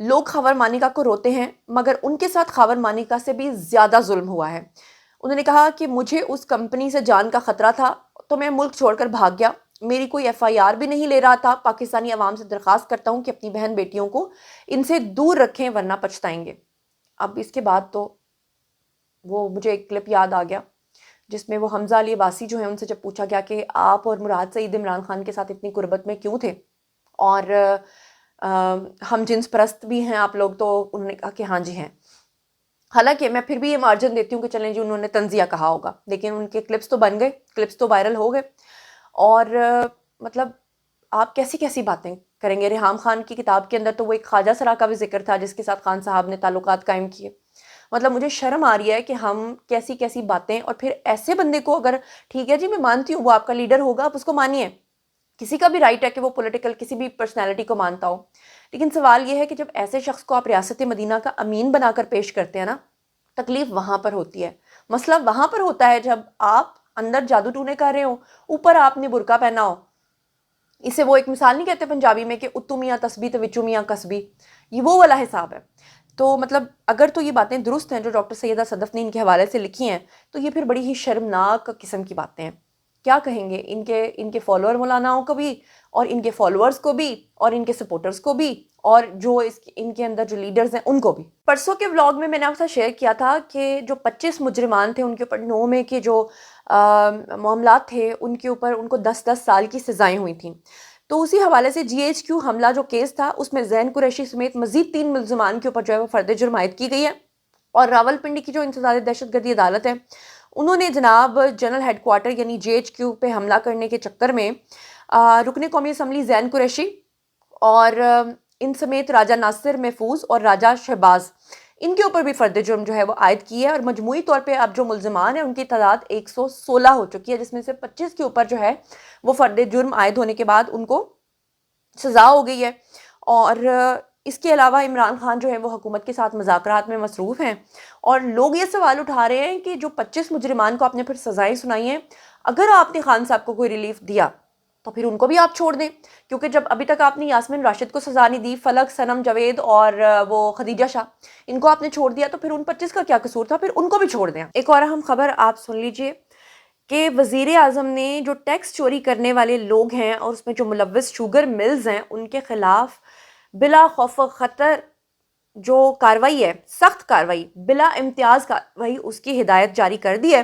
لوگ خاور مانیکا کو روتے ہیں مگر ان کے ساتھ خاور مانیکا سے بھی زیادہ ظلم ہوا ہے. انہوں نے کہا کہ مجھے اس کمپنی سے جان کا خطرہ تھا تو میں ملک چھوڑ کر بھاگ گیا. میری کوئی FIR بھی نہیں لے رہا تھا. پاکستانی عوام سے درخواست کرتا ہوں کہ اپنی بہن بیٹیوں کو ان سے دور رکھیں ورنہ پچھتائیں گے. اب اس کے بعد تو وہ مجھے ایک کلپ یاد آ گیا جس میں وہ حمزہ علی عباسی جو ہیں ان سے جب پوچھا گیا کہ آپ اور مراد سعید عمران خان کے ساتھ اتنی قربت میں کیوں تھے اور ہم جنس پرست بھی ہیں آپ لوگ, تو انہوں نے کہا کہ ہاں جی ہیں. حالانکہ میں پھر بھی یہ مارجن دیتی ہوں کہ چلیں جی انہوں نے تنزیہ کہا ہوگا, لیکن ان کے کلپس تو بن گئے, کلپس تو وائرل ہو گئے. اور مطلب آپ کیسی کیسی باتیں کریں گے. ریحام خان کی کتاب کے اندر تو وہ ایک خواجہ سرا کا بھی ذکر تھا جس کے ساتھ خان صاحب نے تعلقات قائم کیے. مطلب مجھے شرم آ رہی ہے کہ ہم کیسی کیسی باتیں, اور پھر ایسے بندے کو اگر ٹھیک ہے جی میں مانتی ہوں وہ آپ کا لیڈر ہوگا, آپ اس کو مانیے, کسی کا بھی رائٹ ہے کہ وہ پولیٹیکل کسی بھی پرسنالٹی کو مانتا ہو, لیکن سوال یہ ہے کہ جب ایسے شخص کو آپ ریاست مدینہ کا امین بنا کر پیش کرتے ہیں نا, تکلیف وہاں پر ہوتی ہے. مسئلہ وہاں پر ہوتا ہے جب آپ اندر جادو ٹونے کر رہے ہو, اوپر آپ نے برقع پہنا ہو. اسے وہ ایک مثال نہیں کہتے پنجابی میں کہ اتو میاں تسبیح تو وچو میاں کسبی, یہ وہ والا حساب ہے. تو مطلب اگر تو یہ باتیں درست ہیں جو ڈاکٹر سیدہ صدف نے ان کے حوالے سے لکھی ہیں, تو یہ پھر بڑی ہی شرمناک قسم کی باتیں ہیں. کیا کہیں گے ان کے فالوور مولاناؤں کو بھی, اور ان کے فالوورز کو بھی, اور ان کے سپورٹرز کو بھی, اور جو ان کے اندر جو لیڈرز ہیں ان کو بھی. پرسوں کے ولاگ میں نے آپ کے ساتھ شیئر کیا تھا کہ جو 25 مجرمان تھے ان کے اوپر 9 میں کے جو معاملات تھے ان کے اوپر ان کو 10-10 سال کی سزائیں ہوئی تھیں. تو اسی حوالے سے GHQ حملہ جو کیس تھا اس میں زین قریشی سمیت مزید 3 ملزمان کے اوپر جو ہے وہ فرد جرم عائد کی گئی ہے. اور راول پنڈی کی جو انسداد دہشت گردی عدالت ہے انہوں نے جناب جنرل ہیڈ کوارٹر یعنی GHQ پہ حملہ کرنے کے چکر میں رکن قومی اسمبلی زین قریشی اور ان سمیت راجہ ناصر محفوظ اور راجہ شہباز, ان کے اوپر بھی فرد جرم جو ہے وہ عائد کی ہے. اور مجموعی طور پہ اب جو ملزمان ہیں ان کی تعداد 116 ہو چکی ہے, جس میں سے 25 کے اوپر جو ہے وہ فرد جرم عائد ہونے کے بعد ان کو سزا ہو گئی ہے. اور اس کے علاوہ عمران خان جو ہے وہ حکومت کے ساتھ مذاکرات میں مصروف ہیں, اور لوگ یہ سوال اٹھا رہے ہیں کہ جو 25 مجرمان کو آپ نے پھر سزائیں سنائی ہیں, اگر آپ نے خان صاحب کو کوئی ریلیف دیا تو پھر ان کو بھی آپ چھوڑ دیں, کیونکہ جب ابھی تک آپ نے یاسمین راشد کو سزا نہیں دی, فلک, صنم جاوید اور وہ خدیجہ شاہ, ان کو آپ نے چھوڑ دیا, تو پھر ان 25 کا کیا قصور تھا, پھر ان کو بھی چھوڑ دیں. ایک اور اہم خبر آپ سن لیجئے کہ وزیر اعظم نے جو ٹیکس چوری کرنے والے لوگ ہیں اور اس میں جو ملوث شوگر ملز ہیں ان کے خلاف بلا خوف و خطر جو کاروائی ہے, سخت کاروائی, بلا امتیاز کاروائی, اس کی ہدایت جاری کر دی ہے.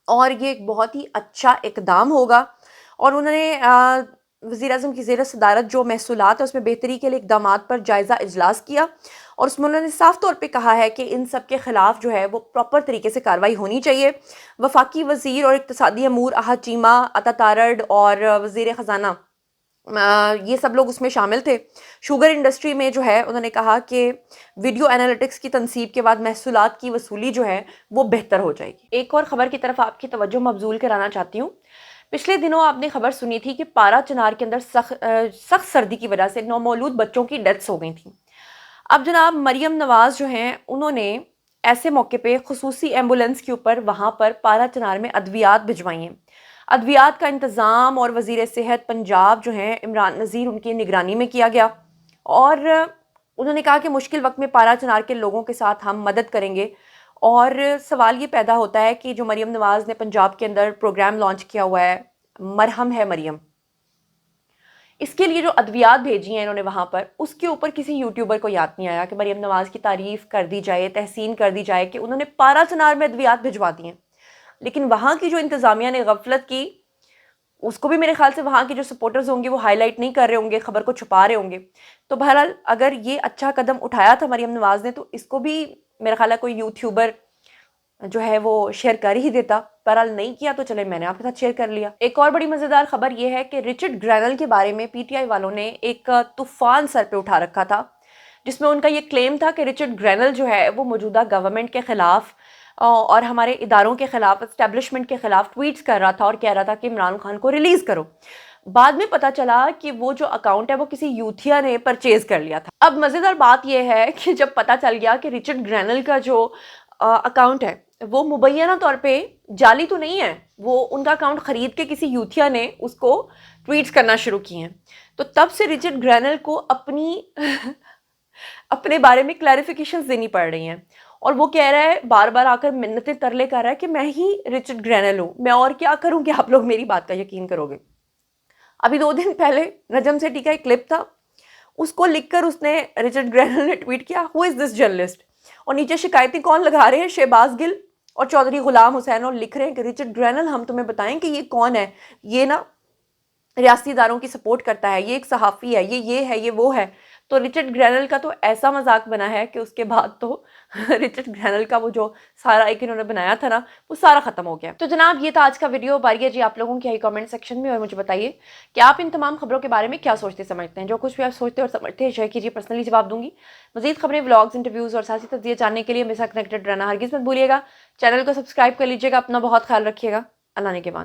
اور یہ ایک بہت ہی اچھا اقدام ہوگا. اور انہوں نے وزیر اعظم کی زیر صدارت جو محصولات ہیں اس میں بہتری کے لیے اقدامات پر جائزہ اجلاس کیا, اور اس میں انہوں نے صاف طور پہ کہا ہے کہ ان سب کے خلاف جو ہے وہ پراپر طریقے سے کاروائی ہونی چاہیے. وفاقی وزیر اور اقتصادی امور احد چیمہ, عطا تارڑ اور وزیر خزانہ یہ سب لوگ اس میں شامل تھے. شوگر انڈسٹری میں جو ہے انہوں نے کہا کہ ویڈیو انالیٹکس کی تنصیب کے بعد محصولات کی وصولی جو ہے وہ بہتر ہو جائے گی. ایک اور خبر کی طرف آپ کی توجہ مبذول کرانا چاہتی ہوں. پچھلے دنوں آپ نے خبر سنی تھی کہ پارا چنار کے اندر سخت سردی کی وجہ سے نومولود بچوں کی ڈیتھس ہو گئی تھیں. اب جناب مریم نواز جو ہیں انہوں نے ایسے موقع پہ خصوصی ایمبولنس کے اوپر وہاں پر پارا چنار میں ادویات بھجوائی ہیں. ادویات کا انتظام اور وزیر صحت پنجاب جو ہیں عمران نذیر ان کی نگرانی میں کیا گیا, اور انہوں نے کہا کہ مشکل وقت میں پارا چنار کے لوگوں کے ساتھ ہم مدد کریں گے. اور سوال یہ پیدا ہوتا ہے کہ جو مریم نواز نے پنجاب کے اندر پروگرام لانچ کیا ہوا ہے مرہم ہے مریم, اس کے لیے جو ادویات بھیجی ہیں انہوں نے وہاں پر, اس کے اوپر کسی یوٹیوبر کو یاد نہیں آیا کہ مریم نواز کی تعریف کر دی جائے, تحسین کر دی جائے کہ انہوں نے پارا چنار میں ادویات بھجوا دی ہیں. لیکن وہاں کی جو انتظامیہ نے غفلت کی, اس کو بھی میرے خیال سے وہاں کے جو سپورٹرز ہوں گے وہ ہائی لائٹ نہیں کر رہے ہوں گے, خبر کو چھپا رہے ہوں گے. تو بہرحال اگر یہ اچھا قدم اٹھایا تھا مریم نواز نے تو اس کو بھی میرا خیال ہے کوئی یوٹیوبر جو ہے وہ شیئر کر ہی دیتا. بہرحال نہیں کیا تو چلے میں نے آپ کے ساتھ شیئر کر لیا. ایک اور بڑی مزیدار خبر یہ ہے کہ رچرڈ گرینل کے بارے میں PTI والوں نے ایک طوفان سر پہ اٹھا رکھا تھا, جس میں ان کا یہ کلیم تھا کہ رچرڈ گرینل جو ہے وہ موجودہ گورنمنٹ کے خلاف اور ہمارے اداروں کے خلاف, اسٹیبلشمنٹ کے خلاف ٹویٹس کر رہا تھا اور کہہ رہا تھا کہ عمران خان کو ریلیز کرو. بعد میں پتا چلا کہ وہ جو اکاؤنٹ ہے وہ کسی یوتھیا نے پرچیز کر لیا تھا. اب مزیدار بات یہ ہے کہ جب پتا چل گیا کہ رچرڈ گرینل کا جو اکاؤنٹ ہے وہ مبینہ طور پہ جعلی تو نہیں ہے, وہ ان کا اکاؤنٹ خرید کے کسی یوتھیا نے اس کو ٹویٹس کرنا شروع کی ہیں, تو تب سے رچرڈ گرینل کو اپنی اپنے بارے میں کلیریفیکیشنز دینی پڑ رہی ہیں، اور وہ کہہ رہا ہے بار بار آ کر منتیں ترلے کر رہا ہے کہ میں ہی رچرڈ گرینل ہوں، میں اور کیا کروں کہ آپ لوگ میری بات کا یقین کرو گے۔ ابھی 2 دن پہلے نجم سیٹھی کا ایک کلپ تھا، اس کو لکھ کر اس نے رچرڈ گرینل نے ٹویٹ کیا ہو از دس جرنلسٹ، اور نیچے شکایتیں کون لگا رہے ہیں؟ شہباز گل اور چودھری غلام حسین، اور لکھ رہے ہیں کہ رچرڈ گرینل ہم تمہیں بتائیں کہ یہ کون ہے، یہ نا ریاستی اداروں کی سپورٹ کرتا ہے، یہ ایک صحافی ہے، یہ ہے، یہ وہ ہے۔ تو رچرڈ گرینل کا تو ایسا مذاق بنا ہے کہ اس کے بعد تو رچرڈ گرینل کا وہ جو سارا ایک انہوں نے بنایا تھا نا، وہ سارا ختم ہو گیا۔ تو جناب یہ تھا آج کا ویڈیو، باری ہے جی آپ لوگوں کی آئی کامنٹ سیکشن میں، اور مجھے بتائیے کہ آپ ان تمام خبروں کے بارے میں کیا سوچتے سمجھتے ہیں۔ جو کچھ بھی آپ سوچتے اور سمجھتے ہیں شیئر کیجیے، پرسنلی جواب دوں گی۔ مزید خبریں، ولاگز، انٹرویوز اور سیاسی تجزیے جاننے کے لیے میرے ساتھ کنیکٹڈ رہنا ہرگز مت بھولیے گا۔ چینل کو سبسکرائب کر لیجیے گا، اپنا بہت خیال رکھیے گا۔ اللہ نے کے بعد